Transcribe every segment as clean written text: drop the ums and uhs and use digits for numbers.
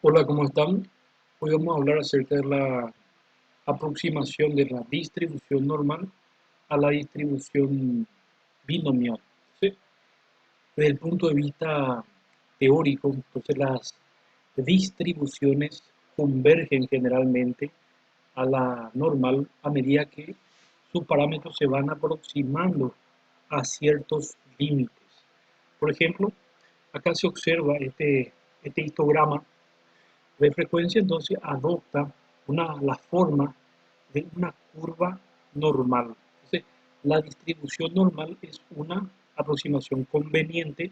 Hola, ¿cómo están? Hoy vamos a hablar acerca de la aproximación de la distribución normal a la distribución binomial. ¿Sí? Desde el punto de vista teórico, entonces las distribuciones convergen generalmente a la normal a medida que sus parámetros se van aproximando a ciertos límites. Por ejemplo, acá se observa este histograma de frecuencia, entonces adopta la forma de una curva normal. Entonces, la distribución normal es una aproximación conveniente,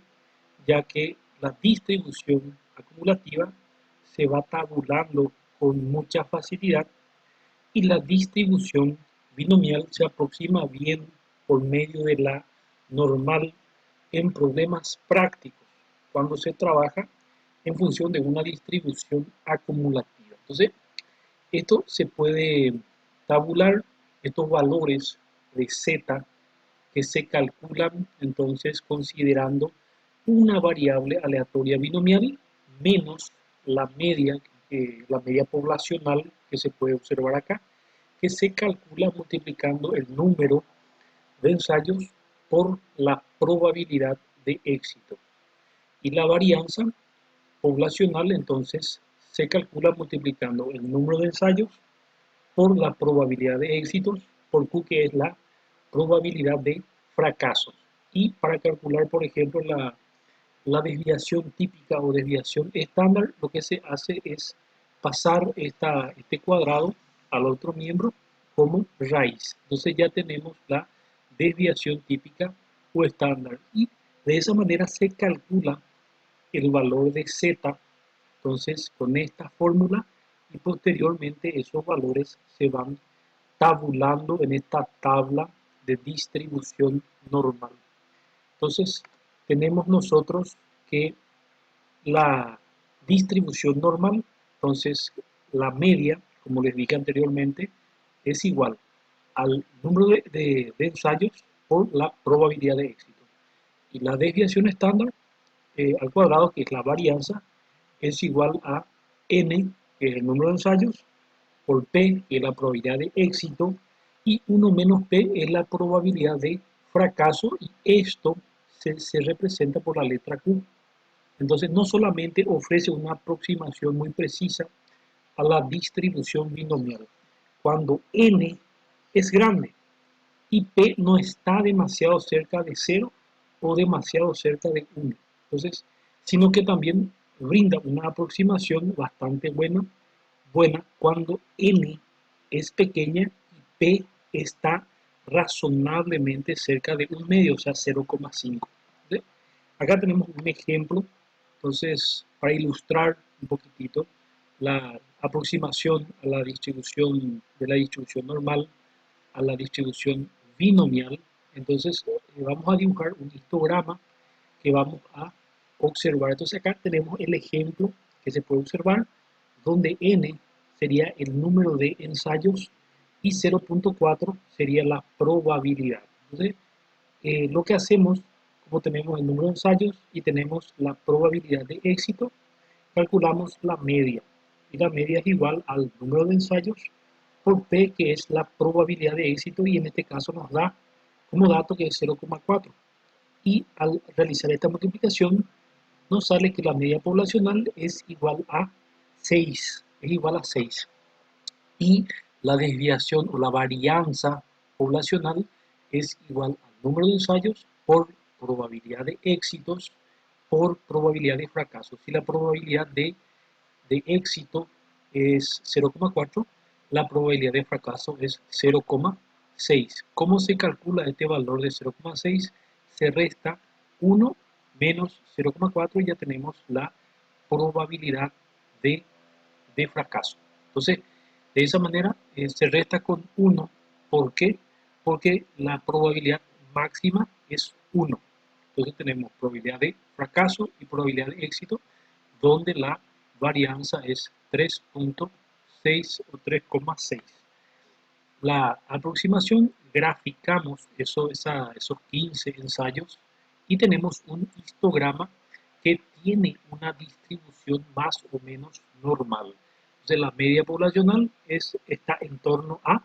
ya que la distribución acumulativa se va tabulando con mucha facilidad y la distribución binomial se aproxima bien por medio de la normal en problemas prácticos, cuando se trabaja en función de una distribución acumulativa. Entonces, esto se puede tabular, estos valores de z que se calculan entonces considerando una variable aleatoria binomial menos la media poblacional que se puede observar acá, que se calcula multiplicando el número de ensayos por la probabilidad de éxito. Y la varianza poblacional entonces se calcula multiplicando el número de ensayos por la probabilidad de éxitos, por Q, que es la probabilidad de fracasos. Y para calcular, por ejemplo, la desviación típica o desviación estándar, lo que se hace es pasar este cuadrado al otro miembro como raíz. Entonces ya tenemos la desviación típica o estándar. Y de esa manera se calcula el valor de z, entonces con esta fórmula, y posteriormente esos valores se van tabulando en esta tabla de distribución normal. Entonces tenemos nosotros que la distribución normal, entonces la media, como les dije anteriormente, es igual al número de ensayos por la probabilidad de éxito. Y la desviación estándar al cuadrado, que es la varianza, es igual a n, que es el número de ensayos, por p, que es la probabilidad de éxito, y 1 menos p es la probabilidad de fracaso, y esto se representa por la letra Q. Entonces, no solamente ofrece una aproximación muy precisa a la distribución binomial, cuando n es grande y p no está demasiado cerca de 0 o demasiado cerca de 1. Entonces, sino que también brinda una aproximación bastante buena cuando n es pequeña y p está razonablemente cerca de un medio, o sea, 0,5. Acá tenemos un ejemplo, entonces, para ilustrar un poquitito la aproximación a la distribución de la distribución normal a la distribución binomial. Entonces, vamos a dibujar un histograma que vamos a observar. Entonces, acá tenemos el ejemplo que se puede observar, donde n sería el número de ensayos y 0,4 sería la probabilidad. Entonces, lo que hacemos, como tenemos el número de ensayos y tenemos la probabilidad de éxito, calculamos la media. Y la media es igual al número de ensayos por P, que es la probabilidad de éxito, y en este caso nos da como dato que es 0,4. Y al realizar esta multiplicación, nos sale que la media poblacional es igual a 6. Es igual a 6. Y la desviación o la varianza poblacional es igual al número de ensayos por probabilidad de éxitos por probabilidad de fracasos. Si la probabilidad de éxito es 0,4, la probabilidad de fracaso es 0,6. ¿Cómo se calcula este valor de 0,6? Se resta 1 menos 0,4 y ya tenemos la probabilidad de, de fracaso. Entonces, de esa manera se resta con 1. ¿Por qué? Porque la probabilidad máxima es 1. Entonces tenemos probabilidad de fracaso y probabilidad de éxito, donde la varianza es 3,6 o 3,6. La aproximación, graficamos esos 15 ensayos y tenemos un histograma que tiene una distribución más o menos normal. Entonces la media poblacional está en torno a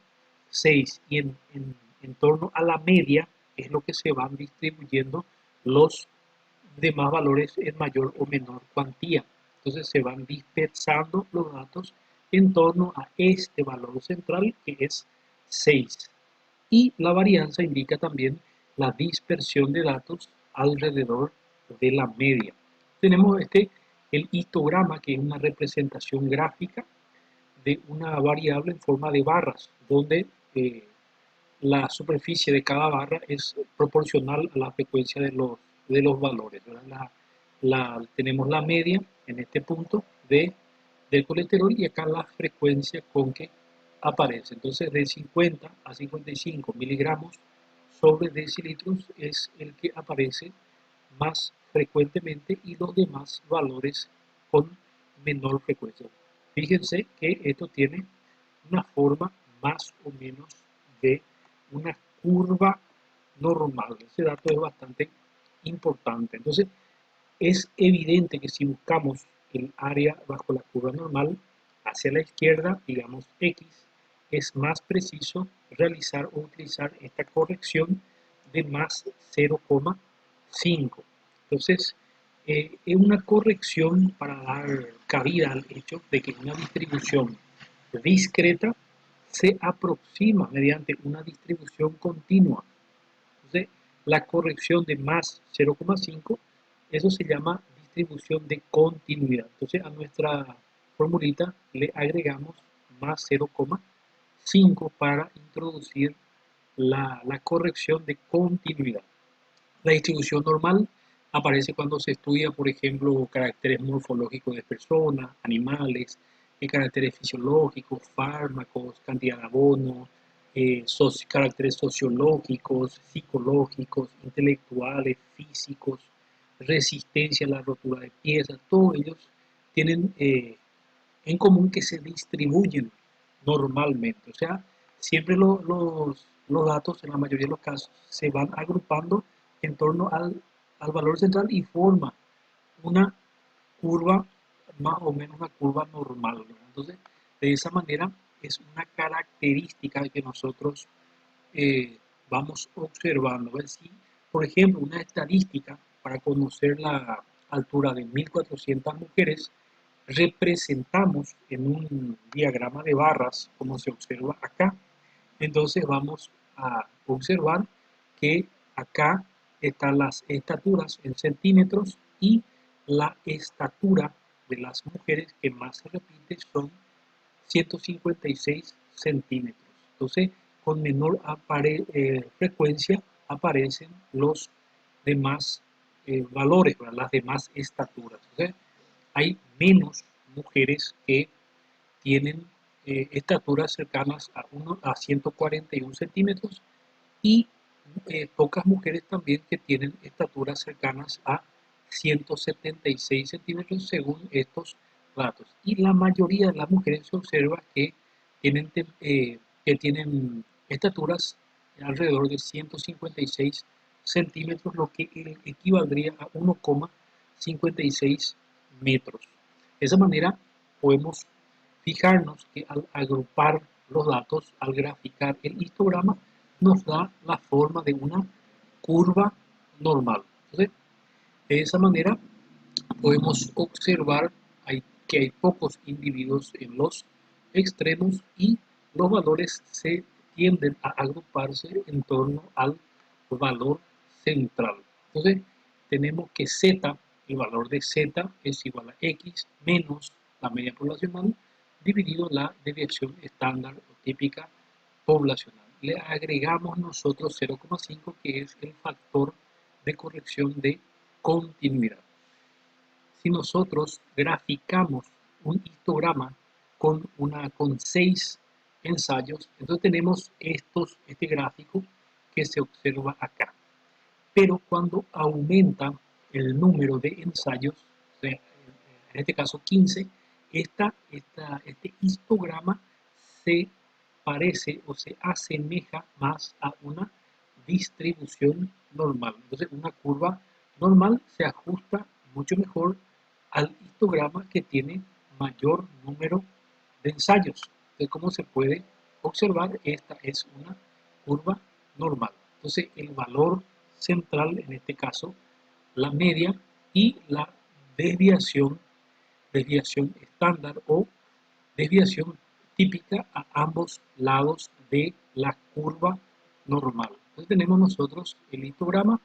6 y en torno a la media es lo que se van distribuyendo los demás valores en mayor o menor cuantía. Entonces se van dispersando los datos en torno a este valor central que es 6. Y la varianza indica también la dispersión de datos alrededor de la media. Tenemos el histograma, que es una representación gráfica de una variable en forma de barras, donde la superficie de cada barra es proporcional a la frecuencia de los valores. Tenemos la media en este punto del colesterol y acá la frecuencia con que aparece. Entonces de 50 a 55 miligramos sobre decilitros es el que aparece más frecuentemente y los demás valores con menor frecuencia. Fíjense que esto tiene una forma más o menos de una curva normal. Ese dato es bastante importante. Entonces, es evidente que si buscamos el área bajo la curva normal hacia la izquierda, digamos X, es más preciso realizar o utilizar esta corrección de más 0,5. Entonces, es una corrección para dar cabida al hecho de que una distribución discreta se aproxima mediante una distribución continua. Entonces, la corrección de más 0,5, eso se llama distribución de continuidad. Entonces, a nuestra formulita le agregamos más 0,5 para introducir la corrección de continuidad. La distribución normal aparece cuando se estudia, por ejemplo, caracteres morfológicos de personas, animales, caracteres fisiológicos, fármacos, cantidad de abono, caracteres sociológicos, psicológicos, intelectuales, físicos, resistencia a la rotura de piezas. Todos ellos tienen en común que se distribuyen normalmente. O sea, siempre los datos, en la mayoría de los casos, se van agrupando en torno al valor central y forma una curva, más o menos una curva normal, ¿verdad? Entonces, de esa manera es una característica que nosotros vamos observando. A ver si, por ejemplo, una estadística para conocer la altura de 1.400 mujeres, representamos en un diagrama de barras, como se observa acá. Entonces vamos a observar que acá están las estaturas en centímetros y la estatura de las mujeres que más se repite son 156 centímetros. Entonces, con menor frecuencia aparecen los demás valores, ¿verdad? Las demás estaturas. Entonces, hay menos mujeres que tienen estaturas cercanas a 141 centímetros y pocas mujeres también que tienen estaturas cercanas a 176 centímetros según estos datos. Y la mayoría de las mujeres se observa que tienen estaturas alrededor de 156 centímetros, lo que equivaldría a 1,56 metros. De esa manera podemos fijarnos que al agrupar los datos, al graficar el histograma, nos da la forma de una curva normal. Entonces, de esa manera podemos observar que hay pocos individuos en los extremos y los valores se tienden a agruparse en torno al valor central. Entonces, tenemos que z, el valor de z es igual a x menos la media poblacional dividido la desviación estándar o típica poblacional. Le agregamos nosotros 0,5, que es el factor de corrección de continuidad. Si nosotros graficamos un histograma con 6 ensayos, entonces tenemos este gráfico que se observa acá. Pero cuando aumenta el número de ensayos, en este caso 15, este histograma se parece o se asemeja más a una distribución normal. Entonces, una curva normal se ajusta mucho mejor al histograma que tiene mayor número de ensayos. Entonces, como se puede observar, esta es una curva normal. Entonces, el valor central, en este caso, la media y la desviación, desviación estándar o desviación típica a ambos lados de la curva normal. Entonces tenemos nosotros el histograma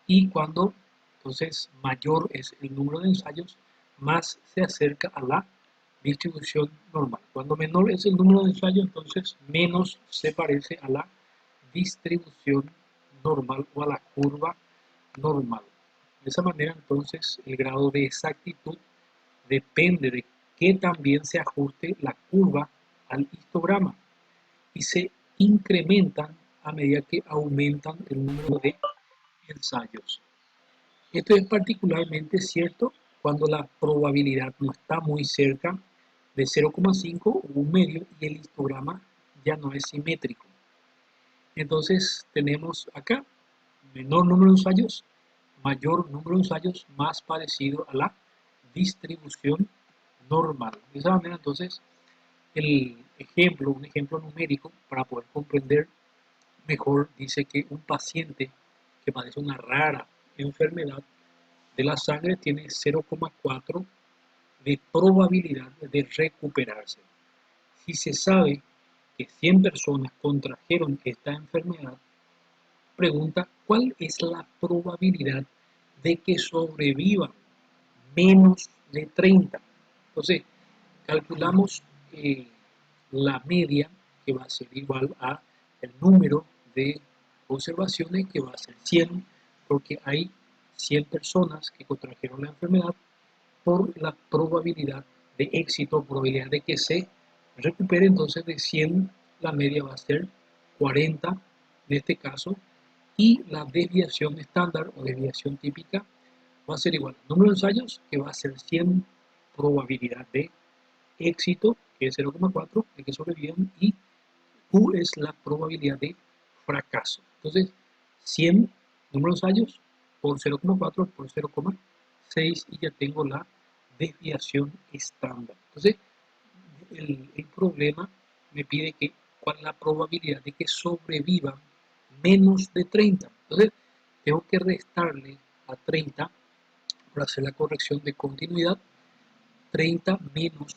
y cuando entonces mayor es el número de ensayos, más se acerca a la distribución normal. Cuando menor es el número de ensayos, entonces menos se parece a la distribución normal o a la curva normal. De esa manera, entonces, el grado de exactitud depende de que también se ajuste la curva al histograma y se incrementan a medida que aumentan el número de ensayos. Esto es particularmente cierto cuando la probabilidad no está muy cerca de 0,5 o un medio y el histograma ya no es simétrico. Entonces tenemos acá menor número de ensayos, mayor número de ensayos, más parecido a la distribución normal. De esa manera, entonces, un ejemplo numérico para poder comprender mejor, dice que un paciente que padece una rara enfermedad de la sangre tiene 0,4 de probabilidad de recuperarse. Si se sabe que 100 personas contrajeron esta enfermedad, pregunta cuál es la probabilidad de que sobrevivan menos de 30. Entonces, calculamos la media, que va a ser igual a el número de observaciones, que va a ser 100, porque hay 100 personas que contrajeron la enfermedad, por la probabilidad de éxito, probabilidad de que se recupere. Entonces de 100 la media va a ser 40 en este caso, y la desviación estándar o desviación típica va a ser igual al número de ensayos, que va a ser 100, probabilidad de éxito, que es 0,4 de que sobrevivan, y Q es la probabilidad de fracaso. Entonces, 100 número de ensayos por 0,4 por 0,6 y ya tengo la desviación estándar. Entonces, el problema me pide que cuál es la probabilidad de que sobreviva menos de 30. Entonces, tengo que restarle a 30 para hacer la corrección de continuidad. 30 menos,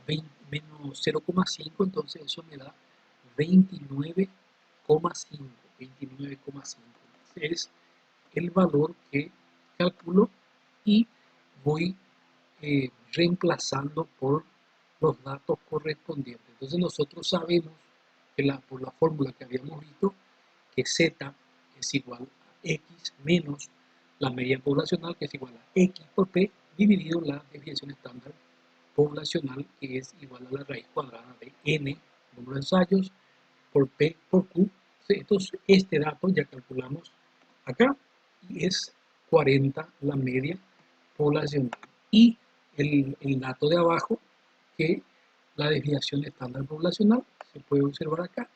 20, menos 0,5, entonces eso me da 29,5. 29,5 es el valor que calculo y voy reemplazando por los datos correspondientes. Entonces nosotros sabemos que por la fórmula que habíamos visto, que Z es igual a X menos la media poblacional, que es igual a X por P, dividido la desviación estándar poblacional, que es igual a la raíz cuadrada de N, número de ensayos, por P por Q. Entonces, este dato ya calculamos acá y es 40 la media poblacional. Y el dato de abajo, que la desviación estándar poblacional, se puede observar acá,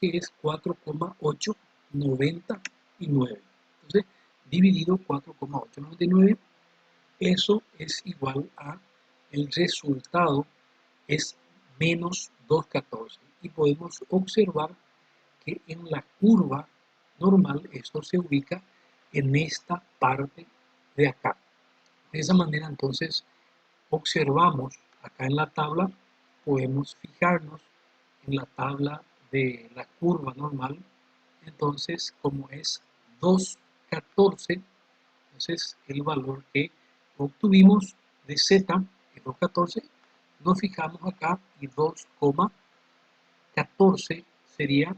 que es 4,899. Entonces, dividido 4,899, eso es igual a el resultado es menos 2,14. Y podemos observar que en la curva normal esto se ubica en esta parte de acá. De esa manera, entonces, observamos acá en la tabla, podemos fijarnos en la tabla de la curva normal. Entonces, como es 2,14, entonces el valor que obtuvimos de Z es 2,14, nos fijamos acá y 2,14 sería,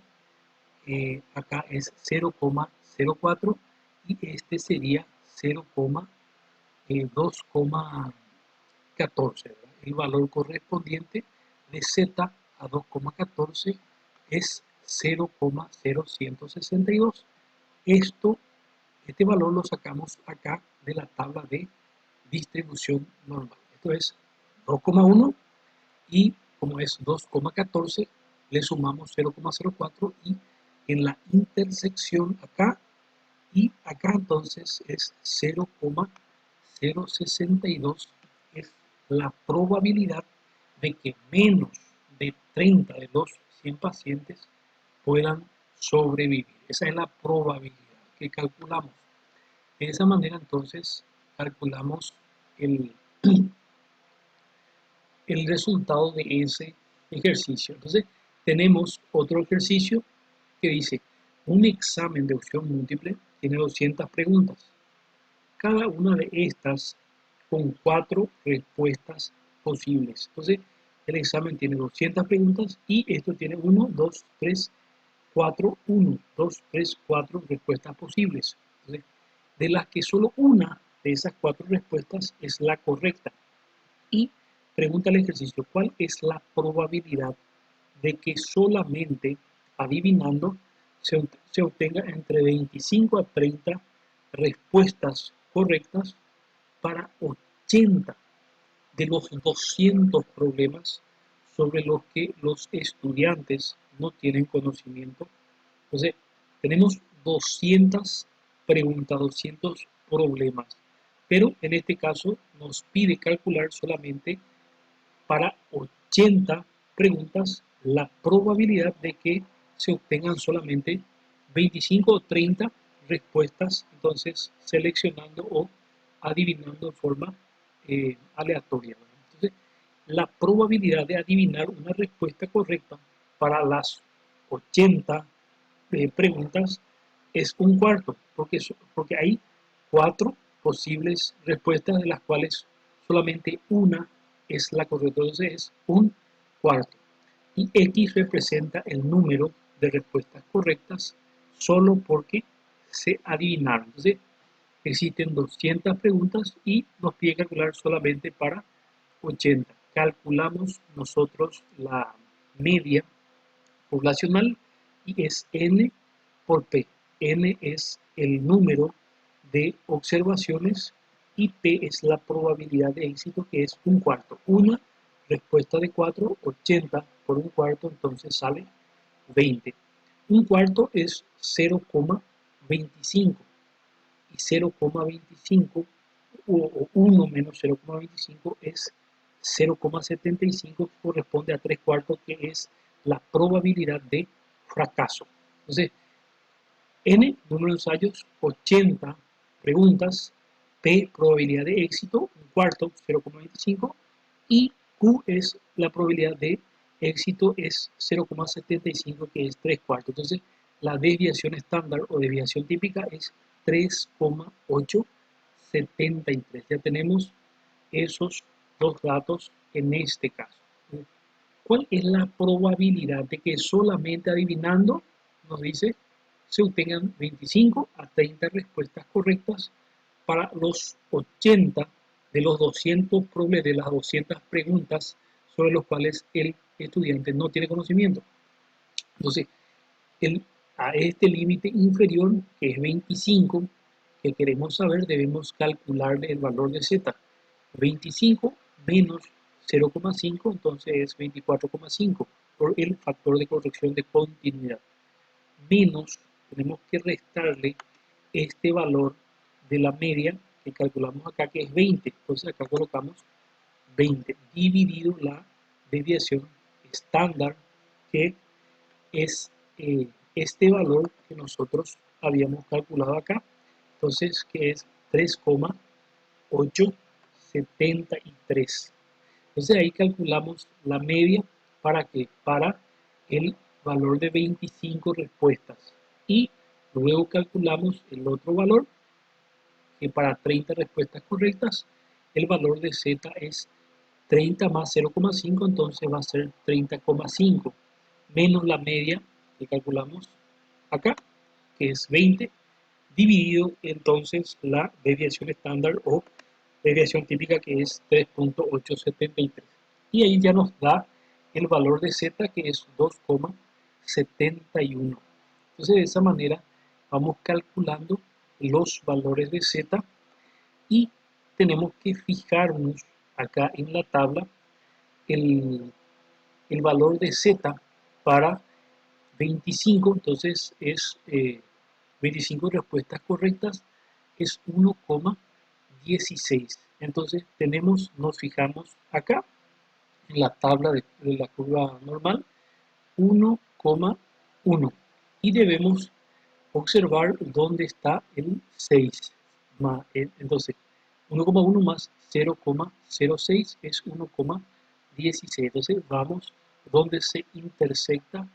acá es 0,04 y este sería 2,14. El valor correspondiente de Z a 2,14 es 0,0162. Este valor lo sacamos acá de la tabla de distribución normal. Esto es 2,1 y como es 2,14 le sumamos 0,04 y en la intersección acá y acá entonces es 0,62 es la probabilidad de que menos de 30 de los 100 pacientes puedan sobrevivir. Esa es la probabilidad que calculamos. De esa manera entonces calculamos el, el resultado de ese ejercicio. Entonces tenemos otro ejercicio que dice, un examen de opción múltiple tiene 200 preguntas. Cada una de estas con 4 respuestas posibles. Entonces el examen tiene 200 preguntas y esto tiene 1, 2, 3, 4, 1, 2, 3, 4 respuestas posibles. Entonces, de las que solo una de esas 4 respuestas es la correcta. Y pregunta el ejercicio, ¿cuál es la probabilidad de que solamente adivinando se obtenga entre 25 a 30 respuestas correctas para 80 de los 200 problemas sobre los que los estudiantes no tienen conocimiento? Entonces, tenemos 200 preguntas, 200 problemas, pero en este caso nos pide calcular solamente para 80 preguntas la probabilidad de que se obtengan solamente 25 o 30 respuestas, entonces seleccionando o adivinando de forma aleatoria. Entonces, la probabilidad de adivinar una respuesta correcta para las 80 preguntas es un cuarto, porque hay 4 posibles respuestas de las cuales solamente una es la correcta, entonces es un cuarto. Y X representa el número de respuestas correctas solo porque se adivinaron. Entonces existen 200 preguntas y nos pide calcular solamente para 80. Calculamos nosotros la media poblacional y es N por P. N es el número de observaciones y P es la probabilidad de éxito, que es un cuarto. Una respuesta de 4, 80 por un cuarto, entonces sale 20. Un cuarto es 0,25 y 0,25 o 1 menos 0,25 es 0,75, que corresponde a 3 cuartos, que es la probabilidad de fracaso. Entonces, N, número de ensayos, 80 preguntas, P, probabilidad de éxito, un cuarto, 0,25, y Q es la probabilidad de éxito, es 0,75, que es 3 cuartos. Entonces, la desviación estándar o desviación típica es 3,873. Ya tenemos esos dos datos en este caso. ¿Cuál es la probabilidad de que solamente adivinando, nos dice, se obtengan 25 a 30 respuestas correctas para los 80 de los 200 problemas, de las 200 preguntas sobre los cuales el estudiante no tiene conocimiento? Entonces, a este límite inferior, que es 25, que queremos saber, debemos calcularle el valor de z. 25 menos 0,5, entonces es 24,5 por el factor de corrección de continuidad. Menos, tenemos que restarle este valor de la media que calculamos acá, que es 20. Entonces acá colocamos 20 dividido la desviación estándar, que es este valor que nosotros habíamos calculado acá, entonces que es 3,873. Entonces ahí calculamos la media para que para el valor de 25 respuestas y luego calculamos el otro valor que para 30 respuestas correctas el valor de z es 30 más 0,5, entonces va a ser 30,5 menos la media que calculamos acá, que es 20, dividido entonces la desviación estándar o desviación típica, que es 3,873. Y ahí ya nos da el valor de z, que es 2,71. Entonces de esa manera vamos calculando los valores de z y tenemos que fijarnos acá en la tabla el, el valor de z para 25, entonces es 25 respuestas correctas, es 1,25. 16. Entonces nos fijamos acá en la tabla de la curva normal, 1,1. Y debemos observar dónde está el 6. Entonces, 1,1 más 0,06 es 1,16. Entonces, vamos donde se intersecta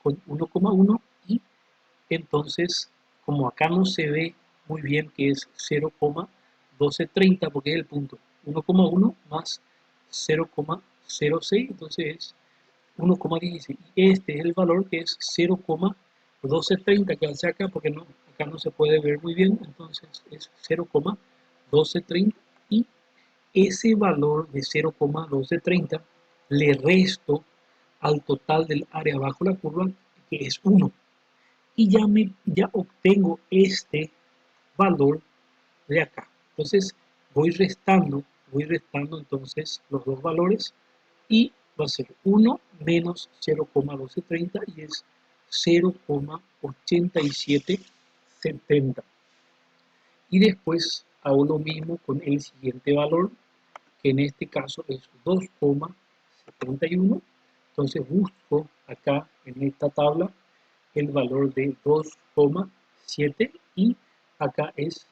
con 1,1 y entonces, como acá no se ve muy bien que es 0,1230 porque es el punto 1,1 más 0,06, entonces es 1,16. Y este es el valor que es 0,1230 que hace acá porque no, acá no se puede ver muy bien, entonces es 0,1230 y ese valor de 0,1230 le resto al total del área bajo la curva que es 1 y ya obtengo este valor de acá. Entonces voy restando entonces los dos valores y va a ser 1 menos 0,1230 y es 0,8770. Y después hago lo mismo con el siguiente valor, que en este caso es 2,71. Entonces busco acá en esta tabla el valor de 2,7 y acá es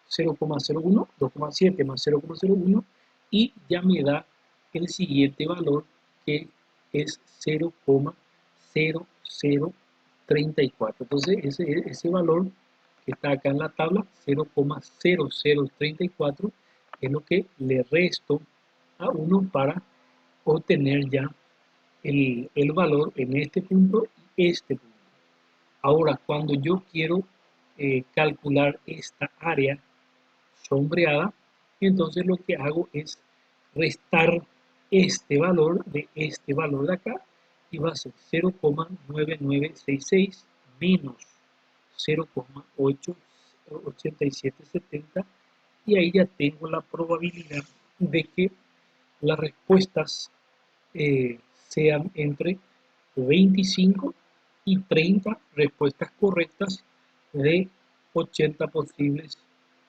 0,01, 2,7 más 0,01 y ya me da el siguiente valor que es 0,0034. Entonces ese valor que está acá en la tabla, 0,0034, es lo que le resto a 1 para obtener ya el valor en este punto y este punto. Ahora, cuando yo quiero calcular esta área sombreada, entonces lo que hago es restar este valor de este valor de acá y va a ser 0,9966 menos 0,8770 y ahí ya tengo la probabilidad de que las respuestas sean entre 25 y 30 respuestas correctas de 80 posibles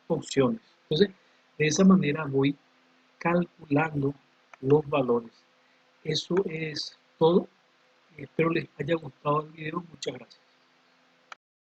opciones. Entonces, de esa manera voy calculando los valores. Eso es todo. Espero les haya gustado el video. Muchas gracias.